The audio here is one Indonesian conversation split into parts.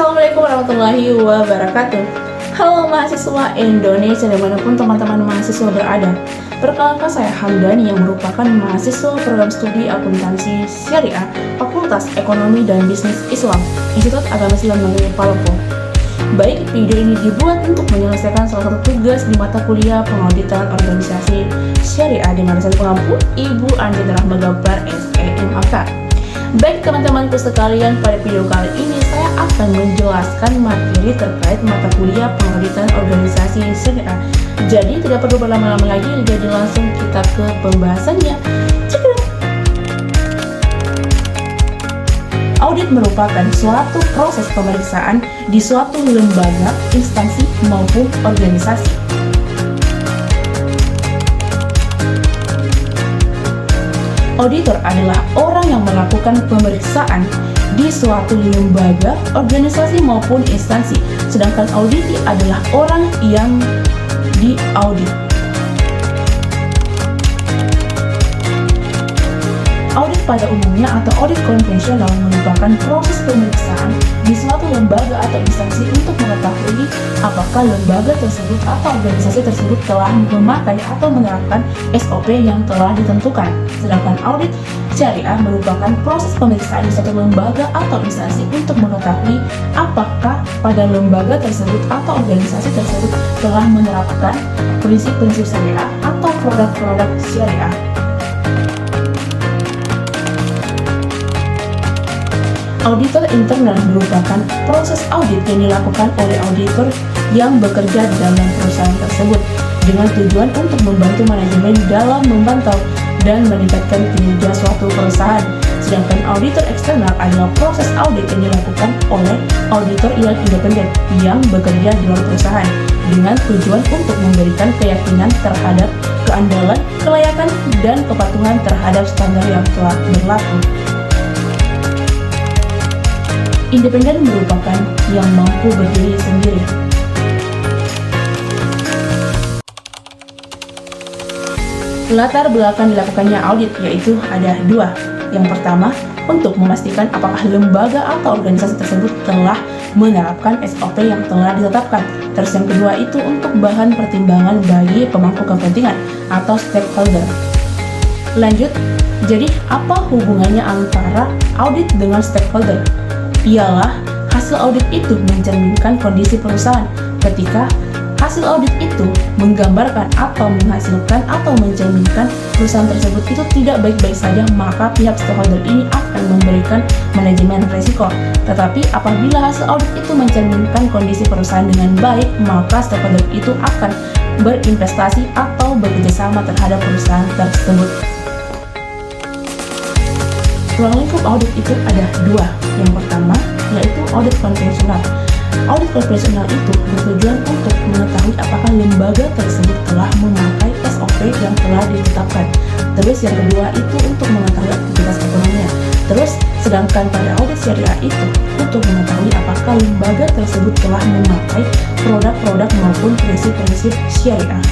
Assalamualaikum warahmatullahi wabarakatuh. Halo mahasiswa Indonesia dimanapun teman-teman mahasiswa berada. Perkenalkan saya Hamdani yang merupakan mahasiswa program studi akuntansi syariah Fakultas Ekonomi dan Bisnis Islam Institut Agama Islam Negeri Palopo. Baik, video ini dibuat untuk menyelesaikan salah satu tugas di mata kuliah pengauditan organisasi syariah di mana saya pengampu Ibu Anjita Rahma Gabbar SEMAK. Baik teman-temanku sekalian, pada video kali ini saya akan menjelaskan materi terkait mata kuliah pengauditan organisasi syariah. Jadi tidak perlu berlama-lama lagi, jadi langsung kita ke pembahasannya. Audit merupakan suatu proses pemeriksaan di suatu lembaga, instansi maupun organisasi. Auditor adalah orang yang melakukan pemeriksaan di suatu lembaga, organisasi maupun instansi, sedangkan auditi adalah orang yang diaudit. Audit pada umumnya atau audit konvensional merupakan proses pemeriksaan di suatu lembaga atau instansi untuk mengetahui apakah lembaga tersebut atau organisasi tersebut telah memakai atau menerapkan SOP yang telah ditentukan. Sedangkan audit syariah merupakan proses pemeriksaan di suatu lembaga atau instansi untuk mengetahui apakah pada lembaga tersebut atau organisasi tersebut telah menerapkan prinsip-prinsip syariah atau produk-produk syariah. Auditor internal merupakan proses audit yang dilakukan oleh auditor yang bekerja dalam perusahaan tersebut dengan tujuan untuk membantu manajemen dalam memantau dan meningkatkan kinerja suatu perusahaan. Sedangkan auditor eksternal adalah proses audit yang dilakukan oleh auditor yang independen yang bekerja di luar perusahaan dengan tujuan untuk memberikan keyakinan terhadap keandalan, kelayakan, dan kepatuhan terhadap standar yang telah berlaku. Independen merupakan yang mampu berdiri sendiri. Latar belakang dilakukannya audit yaitu ada dua. Yang pertama, untuk memastikan apakah lembaga atau organisasi tersebut telah menerapkan SOP yang telah ditetapkan. Terus yang kedua itu untuk bahan pertimbangan bagi pemangku kepentingan atau stakeholder. Lanjut, jadi apa hubungannya antara audit dengan stakeholder? Ialah hasil audit itu mencerminkan kondisi perusahaan. Ketika hasil audit itu menggambarkan atau menghasilkan atau mencerminkan perusahaan tersebut itu tidak baik-baik saja, maka pihak stakeholder ini akan memberikan manajemen risiko. Tetapi apabila hasil audit itu mencerminkan kondisi perusahaan dengan baik, maka stakeholder itu akan berinvestasi atau bekerjasama terhadap perusahaan tersebut. Ruang lingkup audit itu ada dua. Yang pertama yaitu audit konvensional. Audit konvensional itu bertujuan untuk mengetahui apakah lembaga tersebut telah memakai SOP yang telah ditetapkan. Terus yang kedua itu untuk mengetahui aktivitas ekonominya. Terus sedangkan pada audit syariah itu untuk mengetahui apakah lembaga tersebut telah memakai produk-produk maupun prinsip-prinsip syariah.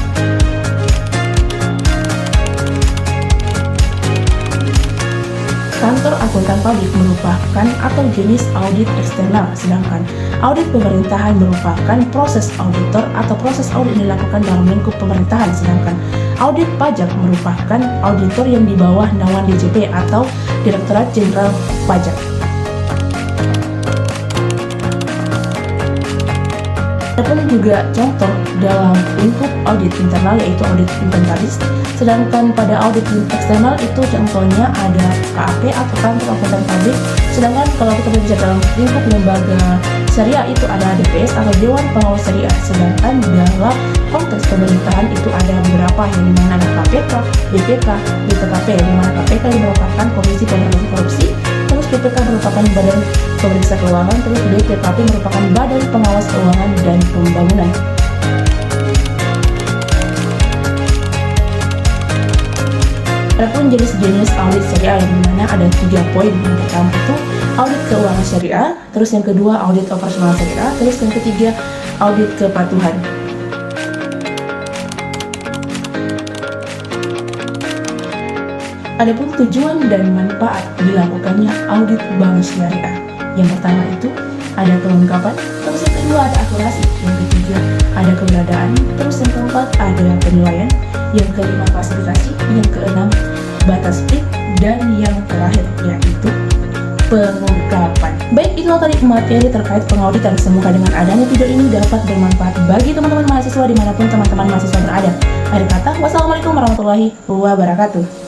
Kantor akuntan pabrik merupakan atau jenis audit eksternal, sedangkan audit pemerintahan merupakan proses auditor atau proses audit yang dilakukan dalam lingkup pemerintahan, sedangkan audit pajak merupakan auditor yang di bawah naungan DJP atau Direktorat Jenderal Pajak. Adapun juga contoh dalam lingkup audit internal yaitu audit inventaris, sedangkan pada audit eksternal itu contohnya ada KAP atau kantor akuntan pabrik. Sedangkan kalau kita berbicara dalam lingkup lembaga syariah itu ada DPS atau Dewan Pengawas Syariah. Sedangkan dalam konteks pemerintahan itu ada beberapa yang dimana ada KPK, BPK, BPKP, dimana KPK merupakan Komisi Pemberantasan Korupsi, terus BPK merupakan Badan Pemeriksa Keuangan, terus BPKP merupakan Badan Pengawas Keuangan dan Pembangunan. Adapun jenis-jenis audit syariah yang dimana ada 3 poin. Yang pertama itu audit keuangan syariah, terus yang kedua audit operasional syariah, terus yang ketiga audit kepatuhan. Adapun tujuan dan manfaat dilakukannya audit bank syariah. Yang pertama itu ada kelengkapan, terus yang kedua ada akurasi, yang ketiga ada keberadaan, terus yang keempat ada penilaian, yang kelima klasifikasi, yang keenam batas peak, dan yang terakhir yaitu pengungkapan. Baik, itulah tadi materi terkait pengauditan. Semoga dengan adanya video ini dapat bermanfaat bagi teman-teman mahasiswa dimanapun teman-teman mahasiswa berada. Akhir kata, wassalamualaikum warahmatullahi wabarakatuh.